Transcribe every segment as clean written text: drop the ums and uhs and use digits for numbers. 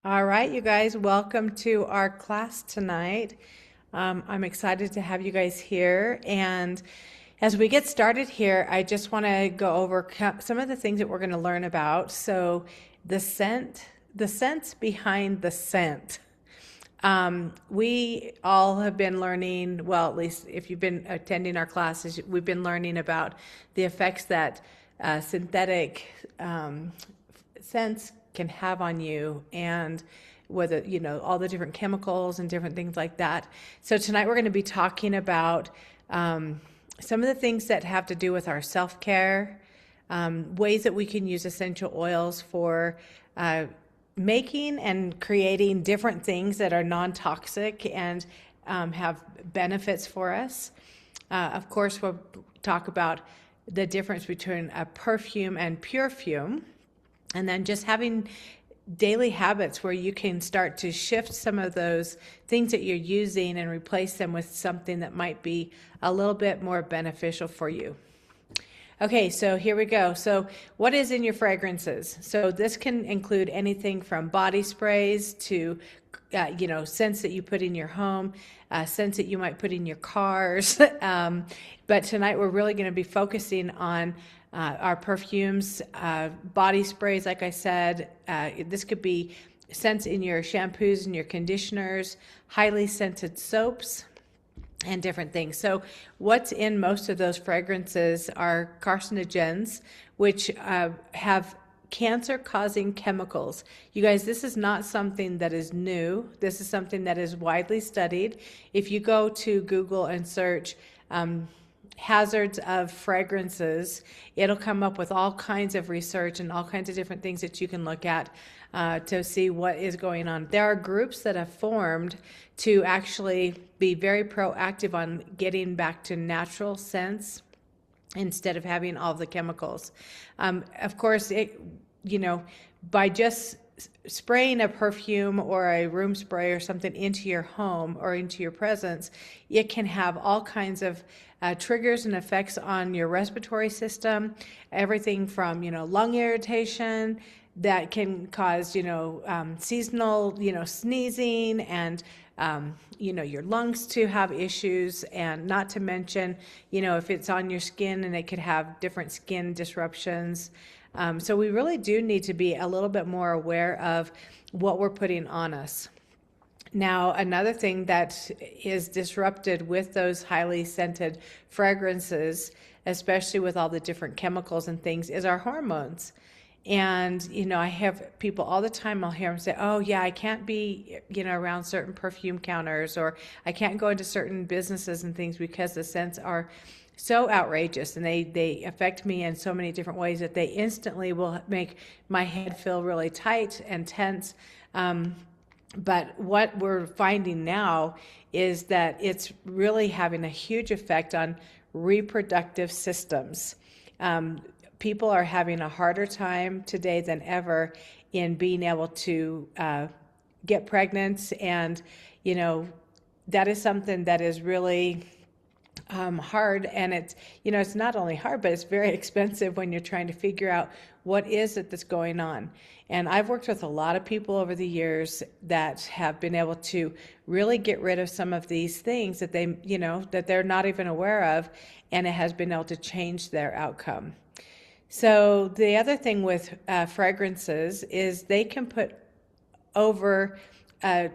All right, you guys, welcome to our class tonight. I'm excited to have you guys here. And as we get started here, I just want to go over some of the things that we're going to learn about. So, the sense behind the scent. We all have been learning, well, at least if you've been attending our classes, we've been learning about the effects that synthetic scents can have on you, and whether all the different chemicals and different things like that. So tonight we're going to be talking about some of the things that have to do with our self-care, ways that we can use essential oils for making and creating different things that are non-toxic and have benefits for us. Of course, we'll talk about the difference between a perfume and pure fume. And then just having daily habits where you can start to shift some of those things that you're using and replace them with something that might be a little bit more beneficial for you. Okay, so here we go. So what is in your fragrances? So this can include anything from body sprays to, scents that you put in your home, scents that you might put in your cars. But tonight we're really going to be focusing on our perfumes, body sprays, like I said. This could be scents in your shampoos and your conditioners, highly scented soaps, and different things. So what's in most of those fragrances are carcinogens, which have cancer-causing chemicals. You guys, this is not something that is new. This is something that is widely studied. If you go to Google and search hazards of fragrances, it'll come up with all kinds of research and all kinds of different things that you can look at to see what is going on. There are groups that have formed to actually be very proactive on getting back to natural scents instead of having all the chemicals. Of course, by just spraying a perfume or a room spray or something into your home or into your presence, it can have all kinds of triggers and effects on your respiratory system, everything from, lung irritation that can cause, seasonal, sneezing and, your lungs to have issues, and not to mention, if it's on your skin, and it could have different skin disruptions. So we really do need to be a little bit more aware of what we're putting on us. Now, another thing that is disrupted with those highly scented fragrances, especially with all the different chemicals and things, is our hormones. And, I have people all the time, I'll hear them say, oh yeah, I can't be, around certain perfume counters, or I can't go into certain businesses and things because the scents are so outrageous and they affect me in so many different ways that they instantly will make my head feel really tight and tense. But what we're finding now is that it's really having a huge effect on reproductive systems. People are having a harder time today than ever in being able to get pregnant, and that is something that is really hard, and it's not only hard, but it's very expensive when you're trying to figure out what is it that's going on. And I've worked with a lot of people over the years that have been able to really get rid of some of these things that that they're not even aware of, and it has been able to change their outcome. So the other thing with fragrances is they can put over a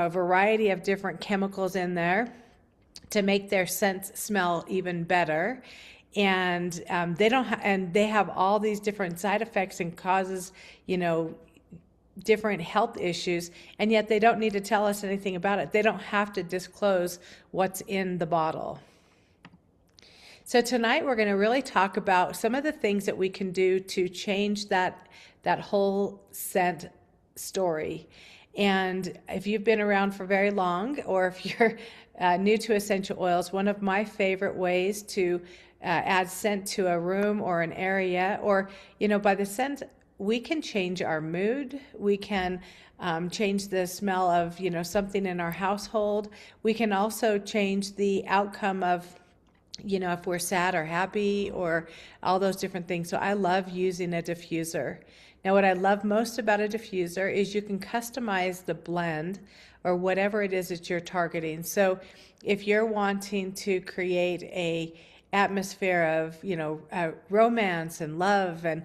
variety of different chemicals in there to make their scents smell even better. And they have all these different side effects and causes, different health issues, and yet they don't need to tell us anything about it. They don't have to disclose what's in the bottle. So tonight we're going to really talk about some of the things that we can do to change that whole scent story. And if you've been around for very long, or if you're new to essential oils, one of my favorite ways to add scent to a room or an area, or by the scent, we can change our mood. We can change the smell of something in our household. We can also change the outcome of if we're sad or happy, or all those different things. So I love using a diffuser Now, what I love most about a diffuser is you can customize the blend or whatever it is that you're targeting. So if you're wanting to create a atmosphere of, romance and love and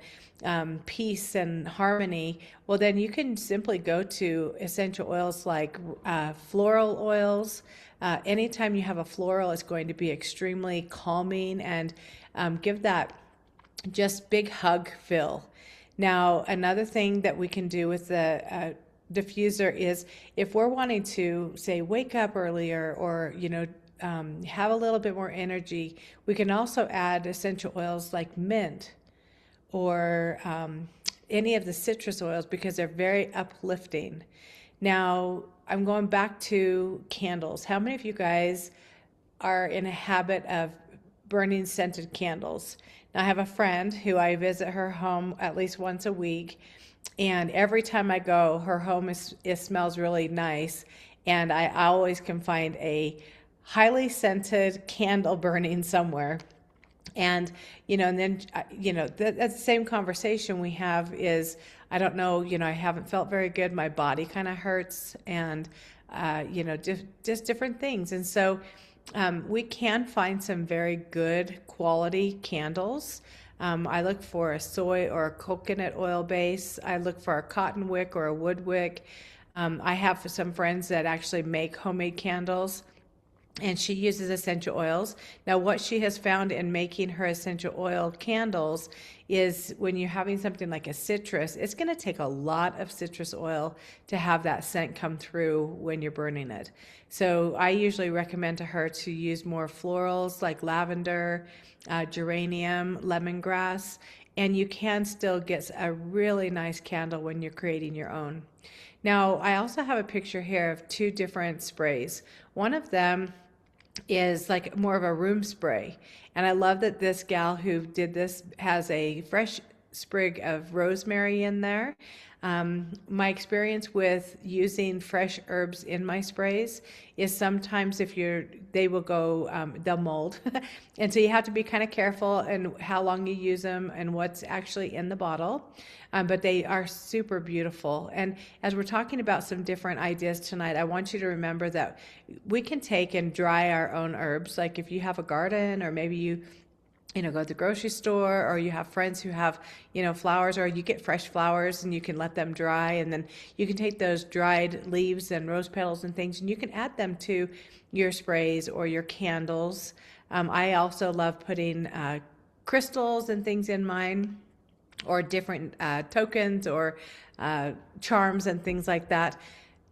peace and harmony, well, then you can simply go to essential oils like floral oils. Anytime you have a floral, it's going to be extremely calming and give that just big hug feel. Now, another thing that we can do with the diffuser is if we're wanting to, say, wake up earlier or, have a little bit more energy, we can also add essential oils like mint or any of the citrus oils because they're very uplifting. Now, I'm going back to candles. How many of you guys are in a habit of burning scented candles? Now, I have a friend who I visit her home at least once a week, and every time I go, her home smells really nice, and I always can find a highly scented candle burning somewhere. And, and then, that's the same conversation we have is, I don't know, I haven't felt very good. My body kind of hurts and, just different things. And so we can find some very good quality candles. I look for a soy or a coconut oil base. I look for a cotton wick or a wood wick. I have some friends that actually make homemade candles, and she uses essential oils. Now, what she has found in making her essential oil candles is when you're having something like a citrus, it's going to take a lot of citrus oil to have that scent come through when you're burning it. So I usually recommend to her to use more florals like lavender, geranium, lemongrass, and you can still get a really nice candle when you're creating your own. Now, I also have a picture here of two different sprays. One of them is like more of a room spray. And I love that this gal who did this has a fresh sprig of rosemary in there. My experience with using fresh herbs in my sprays is sometimes they will go, they'll mold. And so you have to be kind of careful in how long you use them and what's actually in the bottle. But they are super beautiful. And as we're talking about some different ideas tonight, I want you to remember that we can take and dry our own herbs. Like if you have a garden, or maybe you go to the grocery store, or you have friends who have, flowers, or you get fresh flowers and you can let them dry. And then you can take those dried leaves and rose petals and things, and you can add them to your sprays or your candles. I also love putting crystals and things in mine, or different tokens or charms and things like that.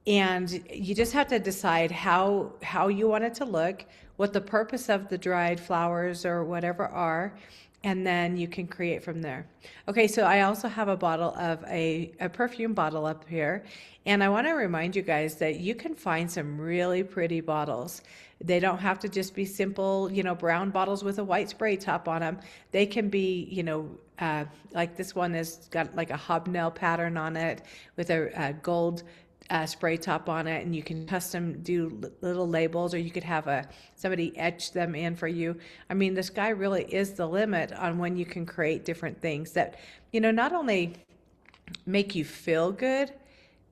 And you just have to decide how you want it to look, what the purpose of the dried flowers or whatever are, and then you can create from there. Okay, so I also have a bottle of a perfume bottle up here, and I want to remind you guys that you can find some really pretty bottles. They don't have to just be simple, brown bottles with a white spray top on them. They can be, like this one has got like a hobnail pattern on it with a gold spray top on it, and you can custom do little labels, or you could have somebody etch them in for you. I mean, the sky really is the limit on when you can create different things that, not only make you feel good,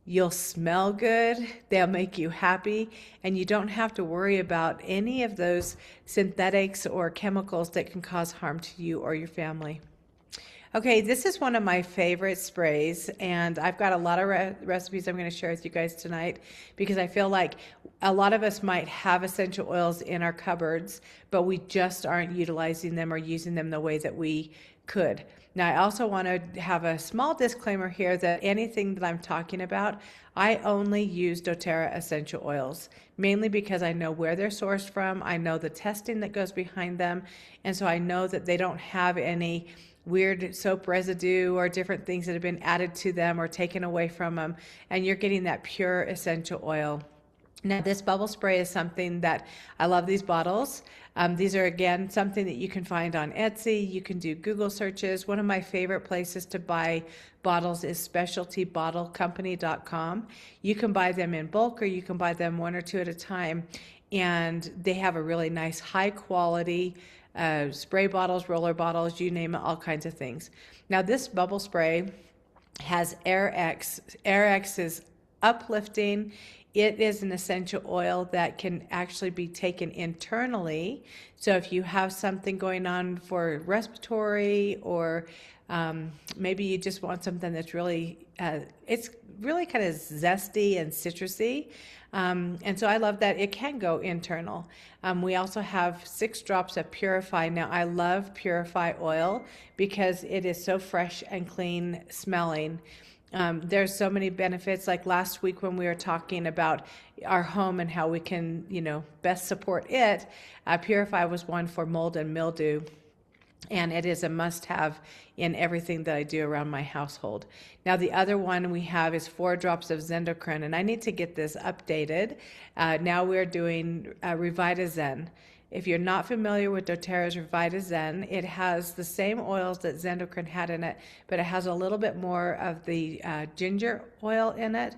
you'll smell good, they'll make you happy, and you don't have to worry about any of those synthetics or chemicals that can cause harm to you or your family. Okay, this is one of my favorite sprays, and I've got a lot of recipes I'm going to share with you guys tonight, because I feel like a lot of us might have essential oils in our cupboards, but we just aren't utilizing them or using them the way that we could. Now, I also want to have a small disclaimer here that anything that I'm talking about, I only use doTERRA essential oils, mainly because I know where they're sourced from, I know the testing that goes behind them, and so I know that they don't have any weird soap residue or different things that have been added to them or taken away from them, and you're getting that pure essential oil. Now, this bubble spray is something that I love. These bottles, these are again something that you can find on Etsy. You can do Google searches. One of my favorite places to buy bottles is specialtybottlecompany.com. You can buy them in bulk, or you can buy them one or two at a time, and they have a really nice high quality spray bottles, roller bottles, you name it, all kinds of things. Now, this bubble spray has AirX. AirX is uplifting. It is an essential oil that can actually be taken internally. So if you have something going on for respiratory, or maybe you just want something that's really, it's really kind of zesty and citrusy. And so I love that it can go internal. We also have 6 drops of Purify. Now I love Purify oil because it is so fresh and clean smelling. There's so many benefits. Like last week when we were talking about our home and how we can, best support it, Purify was one for mold and mildew. And it is a must-have in everything that I do around my household. Now, the other one we have is 4 drops of endocrine, and I need to get this updated. Now we're doing Revitazen. If you're not familiar with doTERRA's Revitazen, it has the same oils that Zendocrine had in it, but it has a little bit more of the ginger oil in it,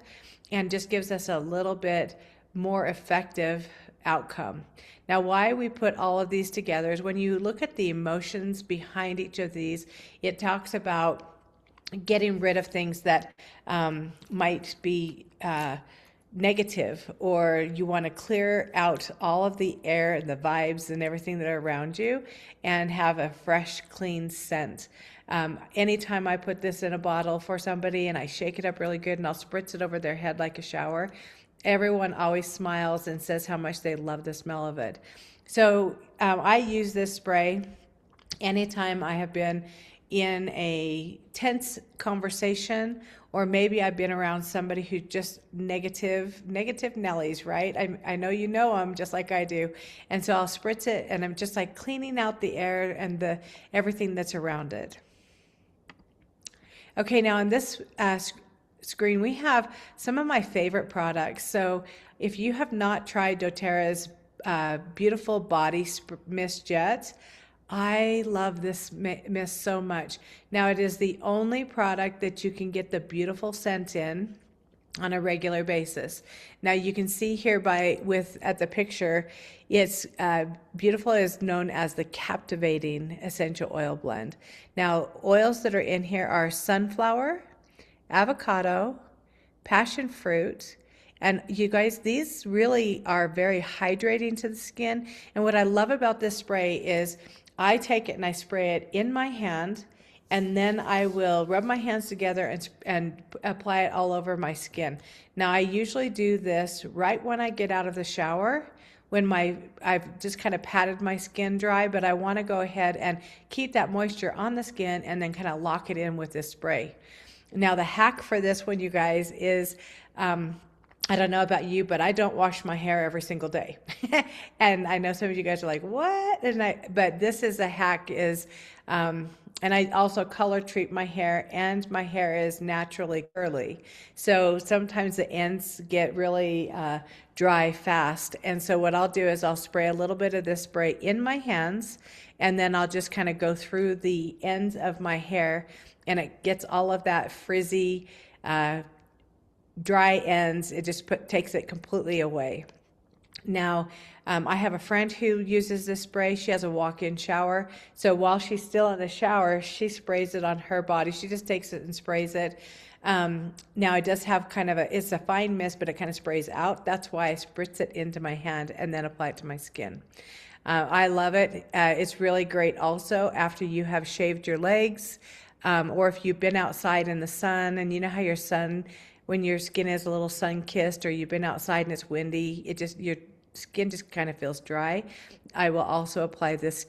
and just gives us a little bit more effective outcome. Now, why we put all of these together is when you look at the emotions behind each of these, it talks about getting rid of things that might be negative, or you want to clear out all of the air and the vibes and everything that are around you and have a fresh, clean scent. Anytime I put this in a bottle for somebody and I shake it up really good and I'll spritz it over their head like a shower, everyone always smiles and says how much they love the smell of it. So I use this spray anytime I have been in a tense conversation, or maybe I've been around somebody who just negative Nellies, right? I know them just like I do. And so I'll spritz it and I'm just like cleaning out the air and everything that's around it. Okay, now on this screen, we have some of my favorite products. So if you have not tried doTERRA's beautiful body mist yet, I love this mist so much. Now, it is the only product that you can get the beautiful scent in on a regular basis. Now, you can see here at the picture, it's beautiful is known as the captivating essential oil blend. Now, oils that are in here are sunflower, avocado, passion fruit, and you guys, these really are very hydrating to the skin. And what I love about this spray is I take it and I spray it in my hand, and then I will rub my hands together and apply it all over my skin. Now, I usually do this right when I get out of the shower, when I've just kind of patted my skin dry, but I want to go ahead and keep that moisture on the skin and then kind of lock it in with this spray. Now, the hack for this one, you guys, is I don't know about you, but I don't wash my hair every single day. And I know some of you guys are like, what? But this is a hack and I also color treat my hair, and my hair is naturally curly. So sometimes the ends get really dry fast. And so what I'll do is I'll spray a little bit of this spray in my hands, and then I'll just kind of go through the ends of my hair, and it gets all of that frizzy, dry ends. It just takes it completely away. Now, I have a friend who uses this spray. She has a walk-in shower. So while she's still in the shower, she sprays it on her body. She just takes it and sprays it. Now, it does have it's a fine mist, but it kind of sprays out. That's why I spritz it into my hand and then apply it to my skin. I love it. It's really great also after you have shaved your legs, or if you've been outside in the sun, and you know how when your skin is a little sun-kissed, or you've been outside and it's windy, your skin just kind of feels dry. I will also apply this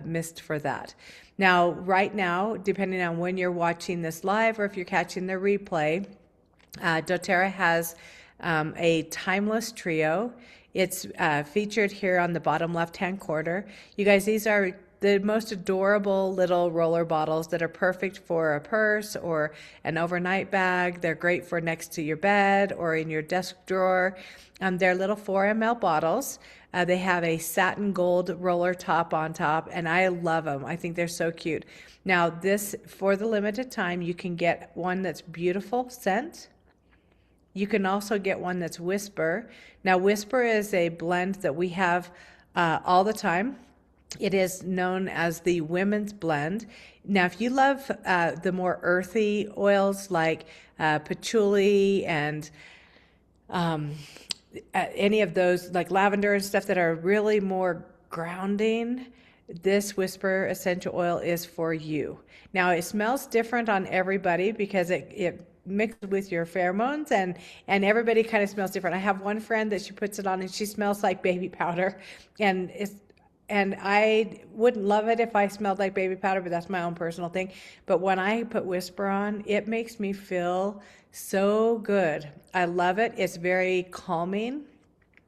mist for that. Now, right now, depending on when you're watching this live or if you're catching the replay, doTERRA has a timeless trio. It's featured here on the bottom left-hand corner. You guys, these are the most adorable little roller bottles that are perfect for a purse or an overnight bag. They're great for next to your bed or in your desk drawer. They're little 4 ml bottles. They have a satin gold roller top on top, and I love them. I think they're so cute. Now, this, for the limited time, you can get one that's beautiful scent. You can also get one that's Whisper. Now, Whisper is a blend that we have all the time. It is known as the women's blend. Now, if you love the more earthy oils like patchouli and any of those like lavender and stuff that are really more grounding, this Whisper essential oil is for you. Now, it smells different on everybody because it mixed with your pheromones, and everybody kind of smells different. I have one friend that she puts it on and she smells like baby powder, and I wouldn't love it if I smelled like baby powder, but that's my own personal thing. But when I put Whisper on, it makes me feel so good. I love it. It's very calming.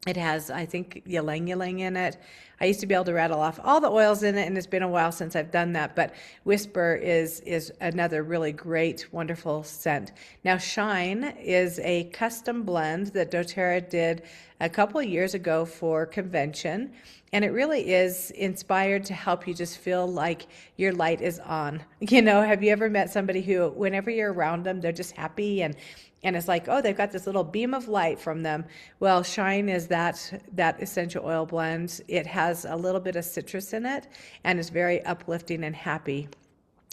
It has, I think, ylang ylang in it. I used to be able to rattle off all the oils in it, and it's been a while since I've done that. But Whisper is another really great, wonderful scent. Now, Shine is a custom blend that doTERRA did a couple of years ago for convention. And it really is inspired to help you just feel like your light is on. You know, have you ever met somebody who, whenever you're around them, they're just happy and it's like, oh, they've got this little beam of light from them. Well, Shine is that essential oil blend. It has a little bit of citrus in it and it's very uplifting and happy.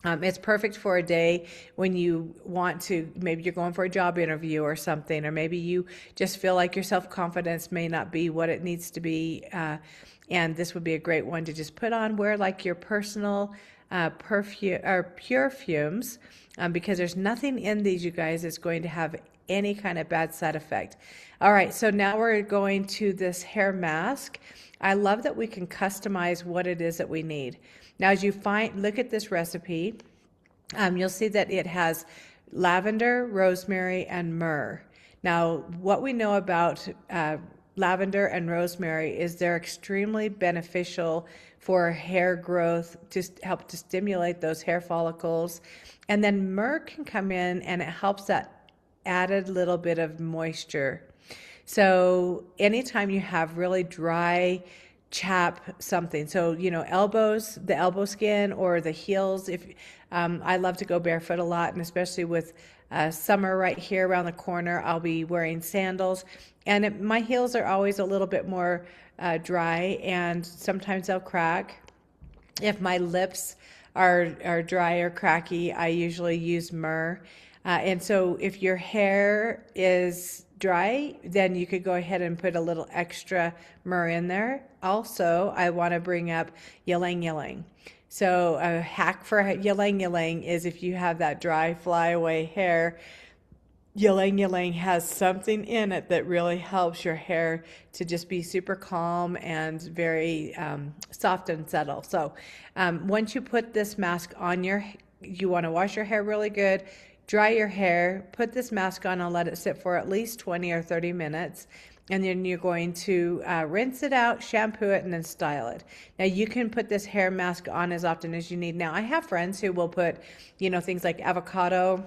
It's perfect for a day when you want to, maybe you're going for a job interview or something, or maybe you just feel like your self-confidence may not be what it needs to be. And this would be a great one to just put on, wear like your personal perfume or perfumes, because there's nothing in these, you guys, that's going to have any kind of bad side effect. All right, so now we're going to this hair mask. I love that we can customize what it is that we need. Now, as you look at this recipe, you'll see that it has lavender, rosemary, and myrrh. Now, what we know about lavender and rosemary is they're extremely beneficial for hair growth, to help to stimulate those hair follicles. And then myrrh can come in and it helps that added little bit of moisture. So anytime you have really dry, chap something, so you know, elbows, the elbow skin or the heels, if I love to go barefoot a lot, and especially with summer right here around the corner, I'll be wearing sandals, and my heels are always a little bit more dry, and sometimes they'll crack. If my lips are dry or cracky, I usually use myrrh. And so if your hair is dry, then you could go ahead and put a little extra myrrh in there. Also, I want to bring up ylang ylang. So a hack for ylang ylang is if you have that dry flyaway hair, ylang ylang has something in it that really helps your hair to just be super calm and very soft and subtle. So once you put this mask on you want to wash your hair really good, dry your hair, put this mask on and let it sit for at least 20 or 30 minutes. And then you're going to rinse it out, shampoo it, and then style it. Now, you can put this hair mask on as often as you need. Now, I have friends who will put, you know, things like avocado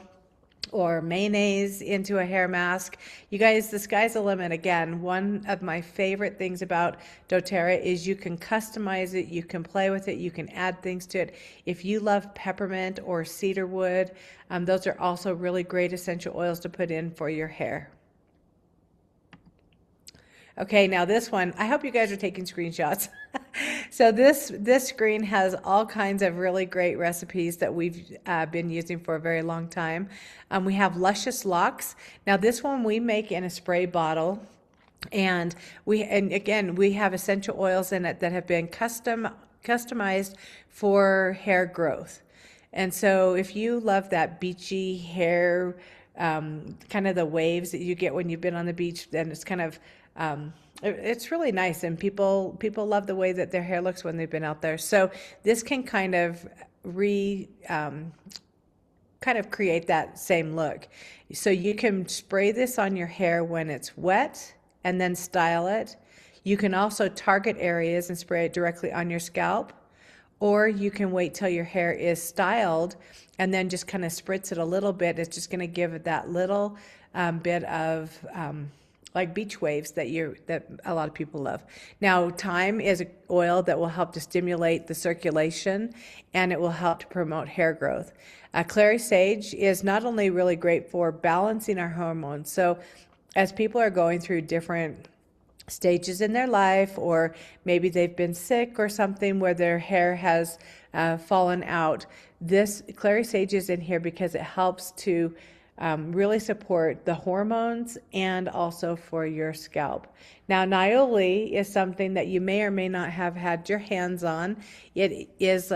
or mayonnaise into a hair mask. You guys, the sky's the limit. Again, one of my favorite things about doTERRA is you can customize it, you can play with it, you can add things to it. If you love peppermint or cedarwood, those are also really great essential oils to put in for your hair. Okay, now this one, I hope you guys are taking screenshots. So this screen has all kinds of really great recipes that we've been using for a very long time. We have Luscious Locks. Now this one we make in a spray bottle, and again, we have essential oils in it that have been customized for hair growth. And so if you love that beachy hair, kind of the waves that you get when you've been on the beach, then it's kind of it's really nice, and people love the way that their hair looks when they've been out there. So this can kind of create that same look. So you can spray this on your hair when it's wet and then style it. You can also target areas and spray it directly on your scalp, or you can wait till your hair is styled and then just kind of spritz it a little bit. It's just going to give it that little bit of like beach waves that a lot of people love. Now, thyme is an oil that will help to stimulate the circulation, and it will help to promote hair growth. Clary sage is not only really great for balancing our hormones. So as people are going through different stages in their life, or maybe they've been sick or something where their hair has fallen out. This clary sage is in here because it helps to really support the hormones and also for your scalp. Now, Nioli is something that you may or may not have had your hands on. It is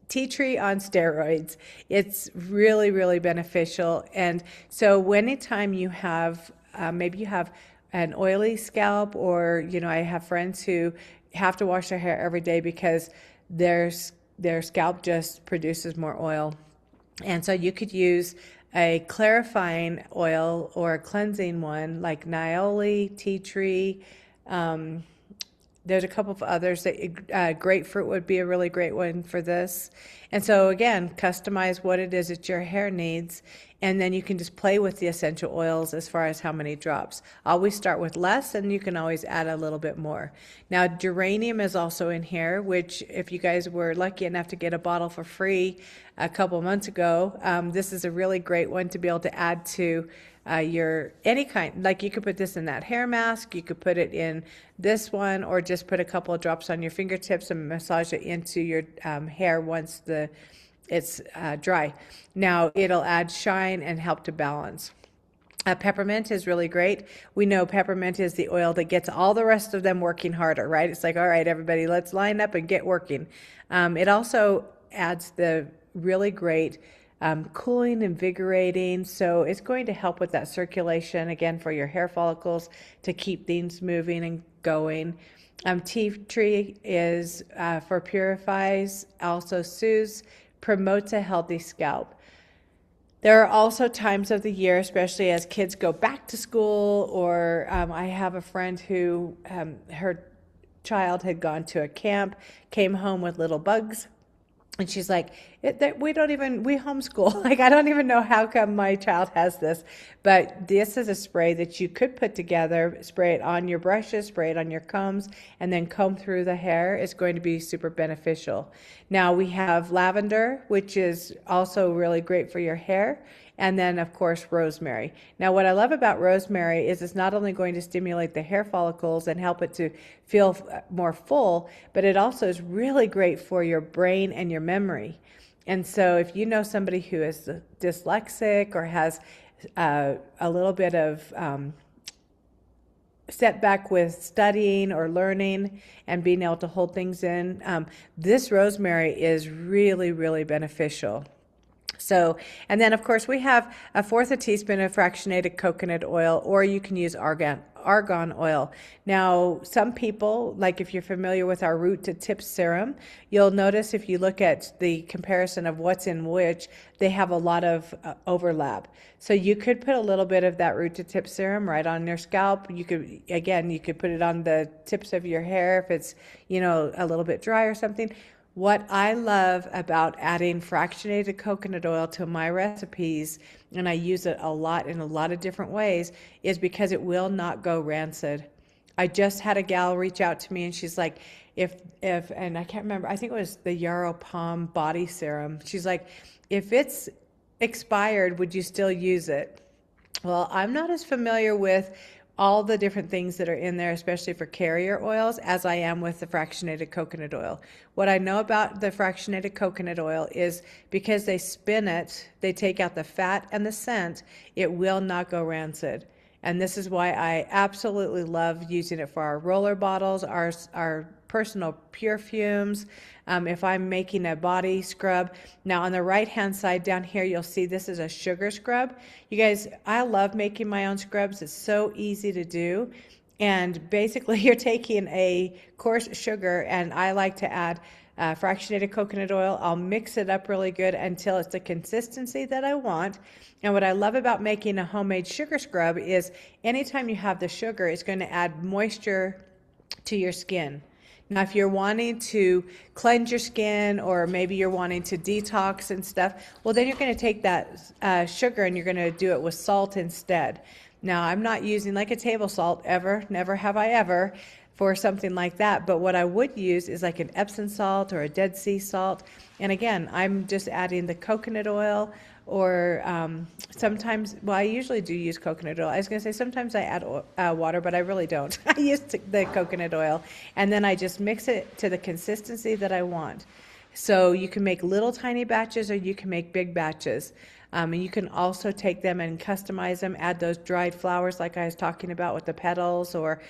tea tree on steroids. It's really, really beneficial. And so anytime you have, maybe you have an oily scalp, or, I have friends who have to wash their hair every day because their scalp just produces more oil. And so you could use a clarifying oil or a cleansing one like Nioli, tea tree. There's a couple of others that grapefruit would be a really great one for this. And so again, customize what it is that your hair needs, and then you can just play with the essential oils as far as how many drops. Always start with less, and you can always add a little bit more. Now, geranium is also in here, which if you guys were lucky enough to get a bottle for free a couple months ago, this is a really great one to be able to add to your any kind. Like you could put this in that hair mask, you could put it in this one, or just put a couple of drops on your fingertips and massage it into your hair once it's dry. Now it'll add shine and help to balance. Peppermint is really great. We know peppermint is the oil that gets all the rest of them working harder, right? It's like, all right, everybody, let's line up and get working. It also adds the really great cooling, invigorating. So it's going to help with that circulation, again, for your hair follicles to keep things moving and going. Tea tree is for purifies, also soothes, promotes a healthy scalp. There are also times of the year, especially as kids go back to school, or I have a friend who her child had gone to a camp, came home with little bugs. And she's like, we homeschool. Like, I don't even know how come my child has this. But this is a spray that you could put together, spray it on your brushes, spray it on your combs, and then comb through the hair. It's going to be super beneficial. Now we have lavender, which is also really great for your hair. And then, of course, rosemary. Now, what I love about rosemary is it's not only going to stimulate the hair follicles and help it to feel more full, but it also is really great for your brain and your memory. And so if you know somebody who is dyslexic or has a little bit of setback with studying or learning and being able to hold things in, this rosemary is really, really beneficial. So, and then of course we have 1/4 teaspoon of fractionated coconut oil, or you can use argan oil. Now, some people, like if you're familiar with our root to tip serum, you'll notice if you look at the comparison of what's in which, they have a lot of overlap. So you could put a little bit of that root to tip serum right on your scalp. You could put it on the tips of your hair if it's, a little bit dry or something. What I love about adding fractionated coconut oil to my recipes, and I use it a lot in a lot of different ways, is because it will not go rancid. I just had a gal reach out to me, and she's like, and I can't remember, I think it was the Yarrow Palm body serum. She's like, if it's expired, would you still use it? Well, I'm not as familiar with all the different things that are in there, especially for carrier oils, as I am with the fractionated coconut oil. What I know about the fractionated coconut oil is because they spin it, they take out the fat and the scent, it will not go rancid. And this is why I absolutely love using it for our roller bottles, our personal perfumes. If I'm making a body scrub. Now on the right hand side down here, you'll see this is a sugar scrub. You guys, I love making my own scrubs. It's so easy to do. And basically you're taking a coarse sugar, and I like to add fractionated coconut oil. I'll mix it up really good until it's the consistency that I want. And what I love about making a homemade sugar scrub is anytime you have the sugar, it's going to add moisture to your skin. Now, if you're wanting to cleanse your skin, or maybe you're wanting to detox and stuff, well, then you're going to take that sugar and you're going to do it with salt instead. Now, I'm not using like a table salt ever, never have I ever. for something like that. But what I would use is like an Epsom salt or a Dead Sea salt. And again, I'm just adding the coconut oil, or sometimes, well, I usually do use coconut oil. I was going to say sometimes I add water, but I really don't. I use the coconut oil, and then I just mix it to the consistency that I want. So you can make little tiny batches, or you can make big batches. And you can also take them and customize them, add those dried flowers like I was talking about with the petals, or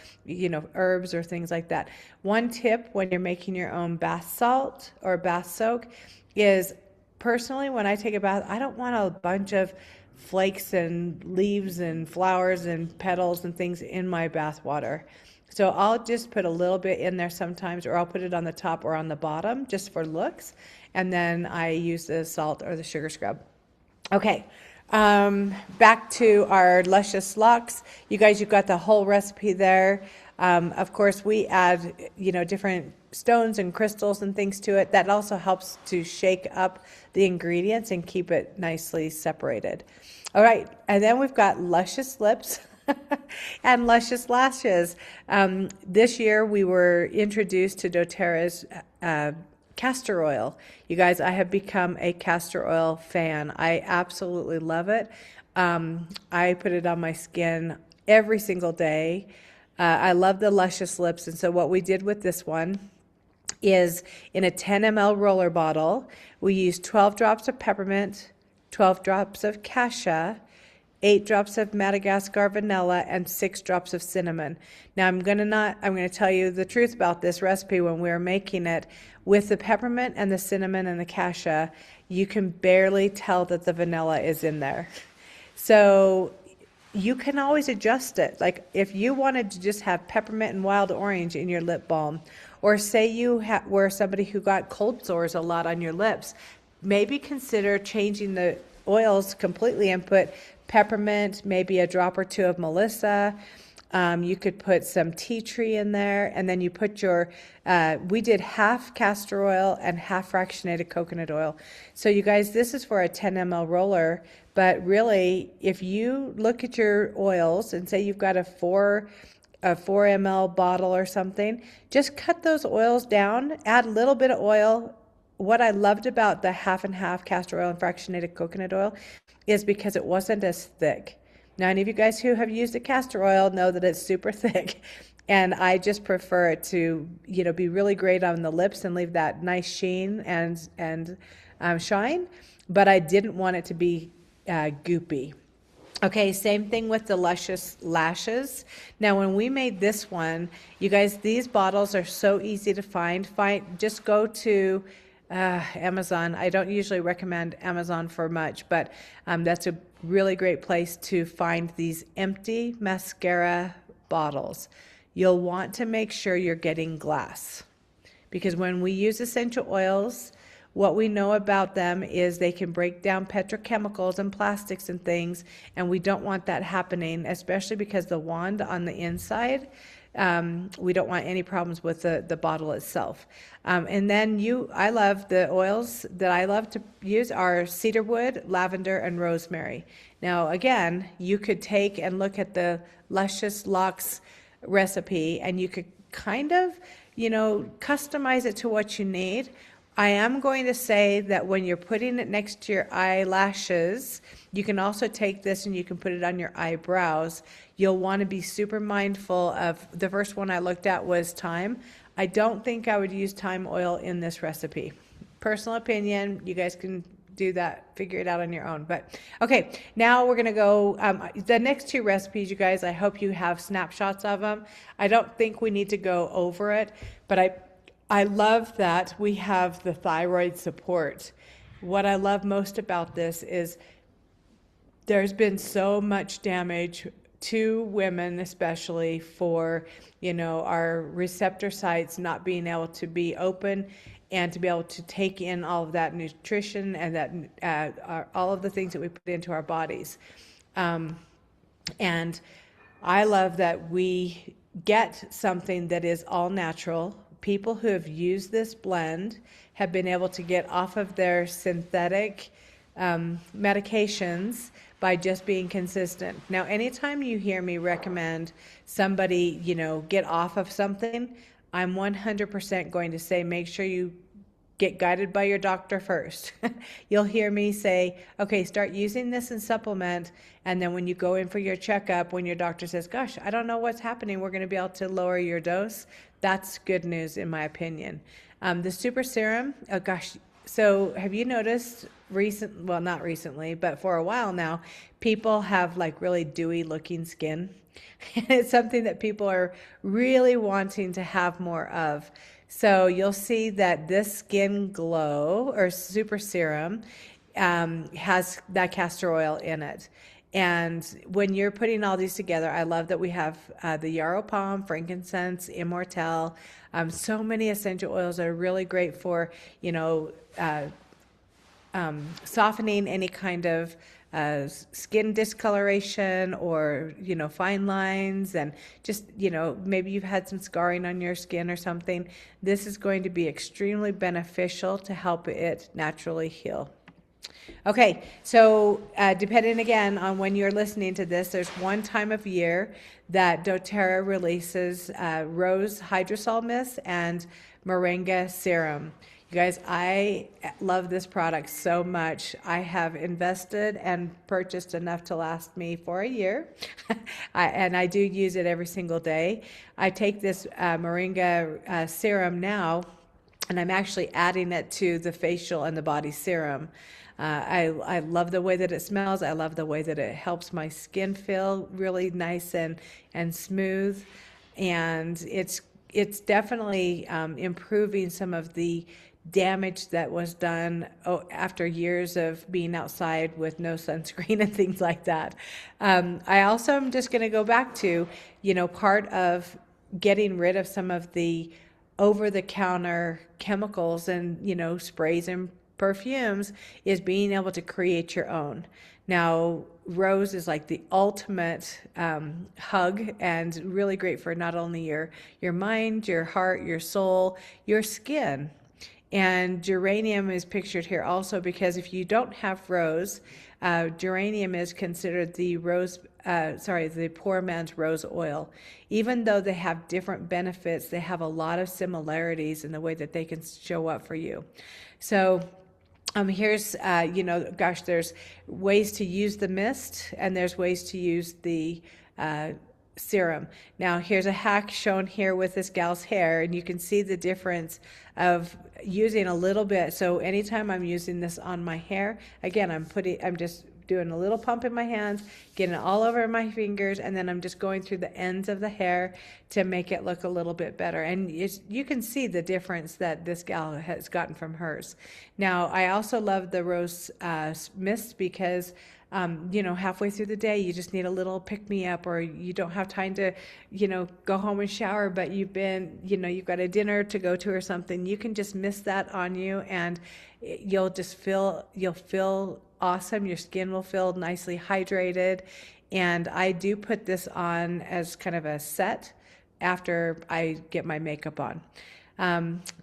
herbs or things like that. One tip when you're making your own bath salt or bath soak is, personally, when I take a bath, I don't want a bunch of flakes and leaves and flowers and petals and things in my bath water. So I'll just put a little bit in there sometimes, or I'll put it on the top or on the bottom just for looks. And then I use the salt or the sugar scrub. Okay, back to our luscious locks. You guys, you've got the whole recipe there. Of course, we add, different stones and crystals and things to it. That also helps to shake up the ingredients and keep it nicely separated. All right, and then we've got luscious lips and luscious lashes. This year we were introduced to doTERRA's castor oil. You guys, I have become a castor oil fan. I absolutely love it. I put it on my skin every single day. I love the luscious lips, and so what we did with this one is, in a 10 ml roller bottle, we used 12 drops of peppermint, 12 drops of cassia, 8 drops of Madagascar vanilla, and 6 drops of cinnamon. Now I'm going to tell you the truth about this recipe. When we were making it, with the peppermint and the cinnamon and the cassia, you can barely tell that the vanilla is in there. So you can always adjust it. Like if you wanted to just have peppermint and wild orange in your lip balm, or say you were somebody who got cold sores a lot on your lips, maybe consider changing the oils completely and put peppermint, maybe a drop or two of Melissa. You could put some tea tree in there, and then you put your, we did half castor oil and half fractionated coconut oil. So you guys, this is for a 10 ml roller, but really, if you look at your oils and say you've got a 4 ml bottle or something, just cut those oils down, add a little bit of oil. What I loved about the half and half castor oil and fractionated coconut oil is because it wasn't as thick. Now, any of you guys who have used a castor oil know that it's super thick, and I just prefer it to, be really great on the lips and leave that nice sheen and shine, but I didn't want it to be goopy. Okay, same thing with the luscious lashes. Now, when we made this one, you guys, these bottles are so easy to find. Just go to Amazon. I don't usually recommend Amazon for much, but that's a really great place to find these empty mascara bottles. You'll want to make sure you're getting glass, because when we use essential oils, what we know about them is they can break down petrochemicals and plastics and things, and we don't want that happening, especially because the wand on the inside, we don't want any problems with the bottle itself. And then I love the oils that I love to use are cedarwood, lavender, and rosemary. Now, again, you could take and look at the Luscious Locks recipe, and you could kind of, customize it to what you need. I am going to say that when you're putting it next to your eyelashes, you can also take this and you can put it on your eyebrows. You'll want to be super mindful of, the first one I looked at was thyme. I don't think I would use thyme oil in this recipe. Personal opinion, you guys can do that, figure it out on your own. But okay, now we're going to go, the next two recipes, you guys, I hope you have snapshots of them. I don't think we need to go over it, but I love that we have the thyroid support. What I love most about this is there's been so much damage to women, especially for, our receptor sites not being able to be open and to be able to take in all of that nutrition and that all of the things that we put into our bodies. And I love that we get something that is all natural. People who have used this blend have been able to get off of their synthetic medications by just being consistent. Now, anytime you hear me recommend somebody, get off of something, I'm 100% going to say, make sure you get guided by your doctor first. You'll hear me say, okay, start using this and supplement. And then when you go in for your checkup, when your doctor says, gosh, I don't know what's happening, we're going to be able to lower your dose. That's good news, in my opinion. The super serum, oh gosh, so have you noticed not recently, but for a while now, people have like really dewy looking skin. It's something that people are really wanting to have more of. So you'll see that this Skin Glow or Super Serum has that castor oil in it. And when you're putting all these together, I love that we have the yarrow palm, frankincense, immortelle, so many essential oils that are really great for, softening any kind of skin discoloration or, fine lines, and just, maybe you've had some scarring on your skin or something. This is going to be extremely beneficial to help it naturally heal. Okay, so depending again on when you're listening to this, there's one time of year that doTERRA releases Rose Hydrosol Mist and Moringa Serum. You guys, I love this product so much. I have invested and purchased enough to last me for a year, and I do use it every single day. I take this Moringa serum now, and I'm actually adding it to the facial and the body serum. I love the way that it smells. I love the way that it helps my skin feel really nice and smooth, and it's definitely improving some of the damage that was done after years of being outside with no sunscreen and things like that. I also am just going to go back to, part of getting rid of some of the over-the-counter chemicals and, sprays and perfumes is being able to create your own. Now, Rose is like the ultimate hug, and really great for not only your mind, your heart, your soul, your skin. And geranium is pictured here also because if you don't have rose, geranium is considered the poor man's rose oil. Even though they have different benefits, they have a lot of similarities in the way that they can show up for you. So here's, there's ways to use the mist and there's ways to use the serum. Now here's a hack shown here with this gal's hair, and you can see the difference of using a little bit. So anytime I'm using this on my hair, again, I'm just doing a little pump in my hands, getting it all over my fingers, and then I'm just going through the ends of the hair to make it look a little bit better. And you can see the difference that this gal has gotten from hers. Now, I also love the rose mist because halfway through the day, you just need a little pick-me-up, or you don't have time to, go home and shower, but you've got a dinner to go to or something. You can just mist that on you, and you'll feel awesome. Your skin will feel nicely hydrated. And I do put this on as kind of a set after I get my makeup on.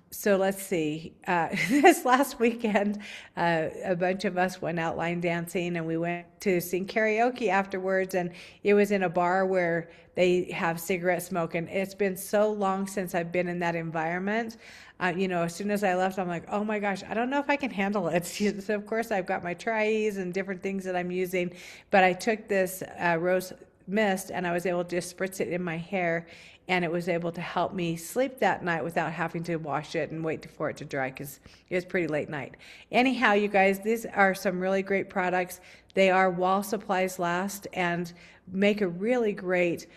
So let's see, this last weekend, a bunch of us went out line dancing, and we went to sing karaoke afterwards, and it was in a bar where they have cigarette smoke, and it's been so long since I've been in that environment. As soon as I left, I'm like, oh my gosh, I don't know if I can handle it. So of course I've got my Tri-Ease and different things that I'm using, but I took this rose mist and I was able to just spritz it in my hair, and it was able to help me sleep that night without having to wash it and wait for it to dry because it was pretty late night. Anyhow, you guys, these are some really great products. They are while supplies last and make a really great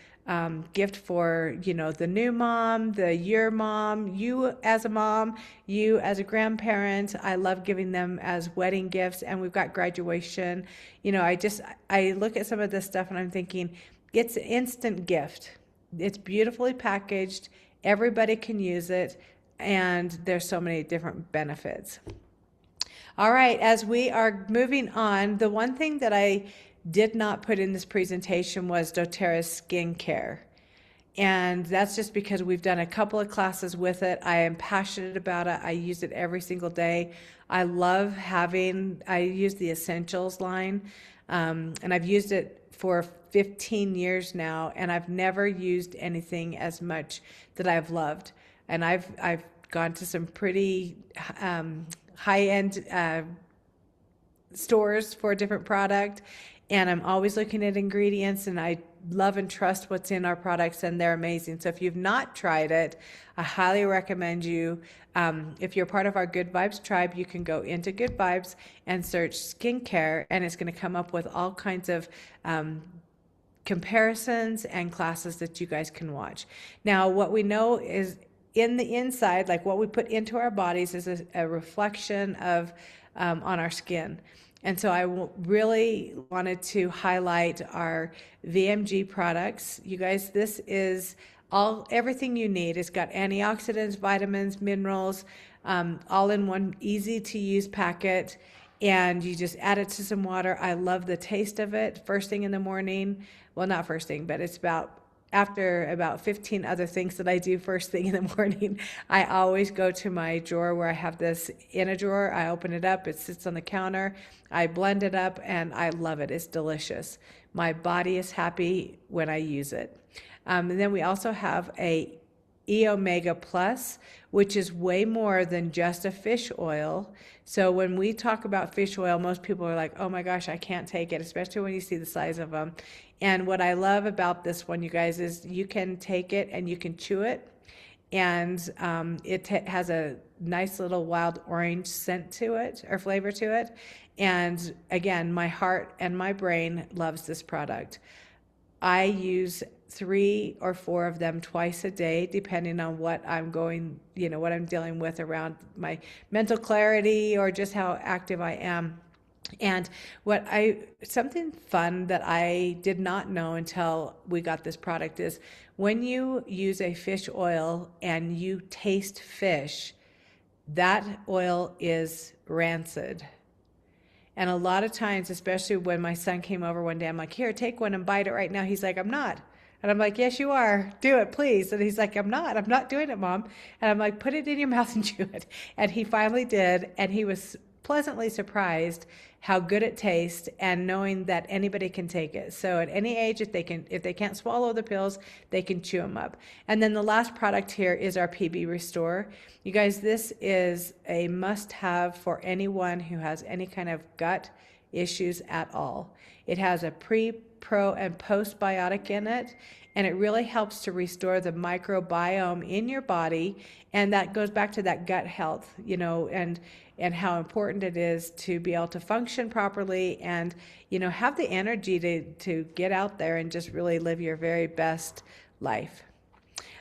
gift for, the new mom, your mom, you as a mom, you as a grandparent. I love giving them as wedding gifts, and we've got graduation. I look at some of this stuff and I'm thinking, it's an instant gift. It's beautifully packaged. Everybody can use it, and there's so many different benefits. All right, as we are moving on, the one thing that I did not put in this presentation was doTERRA's skincare. And that's just because we've done a couple of classes with it. I am passionate about it. I use it every single day. I use the Essentials line, and I've used it for 15 years now, and I've never used anything as much that I've loved. And I've gone to some pretty high-end stores for a different product, and I'm always looking at ingredients, and I love and trust what's in our products, and they're amazing. So if you've not tried it, I highly recommend you. If you're part of our Good Vibes tribe, you can go into Good Vibes and search skincare, and it's going to come up with all kinds of comparisons and classes that you guys can watch. Now, what we know is in the inside, like what we put into our bodies is a reflection of on our skin. And so I really wanted to highlight our VMG products. You guys, this is everything you need. It's got antioxidants, vitamins, minerals, all in one easy to use packet. And you just add it to some water. I love the taste of it first thing in the morning. Well, not first thing, but it's after about 15 other things that I do first thing in the morning. I always go to my drawer where I have this in a drawer. I open it up, it sits on the counter, I blend it up, and I love it. It's delicious. My body is happy when I use it. And then we also have a E-Omega Plus, which is way more than just a fish oil. So when we talk about fish oil, most people are like, oh my gosh, I can't take it, especially when you see the size of them. And what I love about this one, you guys, is you can take it and you can chew it. And it has a nice little wild orange scent to it, or flavor to it. And again, my heart and my brain loves this product. I use 3 or 4 of them twice a day, depending on what I'm what I'm dealing with around my mental clarity or just how active I am. And something fun that I did not know until we got this product is when you use a fish oil and you taste fish, that oil is rancid. And a lot of times, especially when my son came over one day, I'm like, here, take one and bite it right now. He's like, I'm not. And I'm like, yes, you are. Do it, please. And he's like, I'm not doing it, Mom. And I'm like, put it in your mouth and chew it. And he finally did. And he was pleasantly surprised how good it tastes, and knowing that anybody can take it. So at any age, if they can't swallow the pills, they can chew them up. And then the last product here is our PB Restore. You guys, this is a must-have for anyone who has any kind of gut issues at all. It has a pre, pro, and postbiotic in it, and it really helps to restore the microbiome in your body. And that goes back to that gut health, and how important it is to be able to function properly and, have the energy to get out there and just really live your very best life.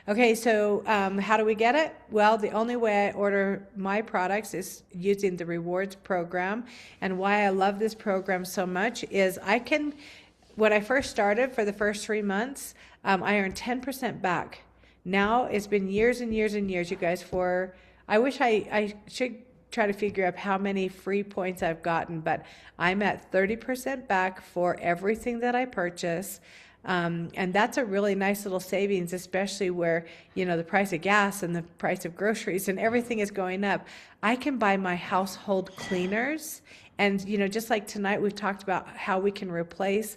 Okay, so how do we get it? Well, the only way I order my products is using the rewards program. And why I love this program so much is when I first started for the first 3 months, I earned 10% back. Now it's been years and years and years, you guys, I wish I should try to figure out how many free points I've gotten, but I'm at 30% back for everything that I purchase. And that's a really nice little savings, especially where, the price of gas and the price of groceries and everything is going up. I can buy my household cleaners. And, just like tonight, we've talked about how we can replace,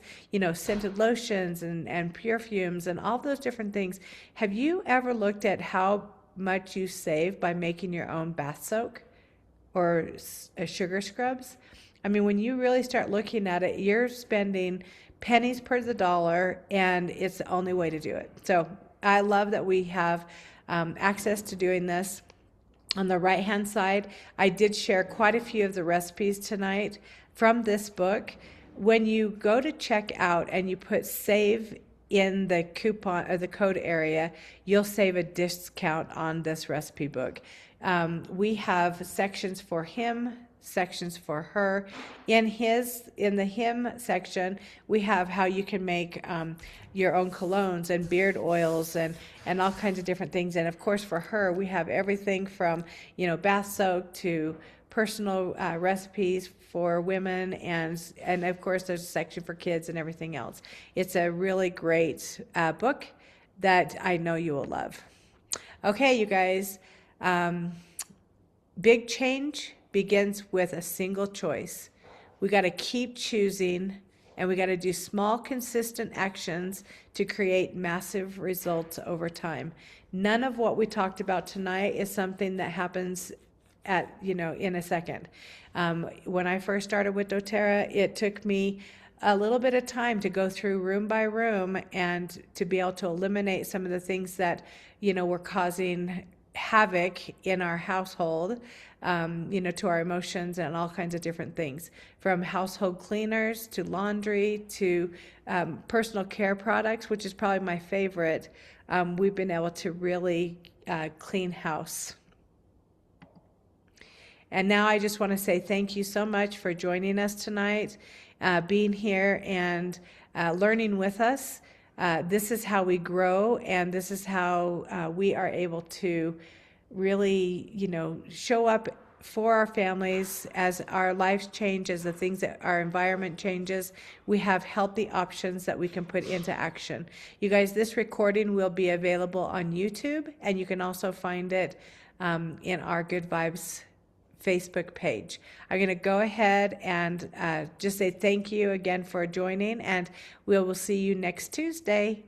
scented lotions and perfumes and all those different things. Have you ever looked at how much you save by making your own bath soak or sugar scrubs? I mean, when you really start looking at it, you're spending pennies per the dollar, and it's the only way to do it. So I love that we have access to doing this. On the right-hand side, I did share quite a few of the recipes tonight from this book. When you go to check out and you put save in the coupon or the code area, you'll save a discount on this recipe book. We have sections for him, sections for her. In the him section, we have how you can make your own colognes and beard oils and all kinds of different things. And of course, for her, we have everything from bath soak to personal recipes for women, and of course, there's a section for kids and everything else. It's a really great book that I know you will love. Okay, you guys, big change begins with a single choice. We got to keep choosing, and we got to do small, consistent actions to create massive results over time. None of what we talked about tonight is something that happens in a second. When I first started with doTERRA, it took me a little bit of time to go through room by room and to be able to eliminate some of the things that, were causing havoc in our household, to our emotions and all kinds of different things, from household cleaners to laundry to personal care products, which is probably my favorite. We've been able to really clean house. And now I just want to say thank you so much for joining us tonight, being here and learning with us. This is how we grow, and this is how we are able to really, show up for our families as our lives change, as the things that our environment changes. We have healthy options that we can put into action. You guys, this recording will be available on YouTube, and you can also find it in our Good Vibes Facebook page. I'm going to go ahead and just say thank you again for joining, and we will see you next Tuesday.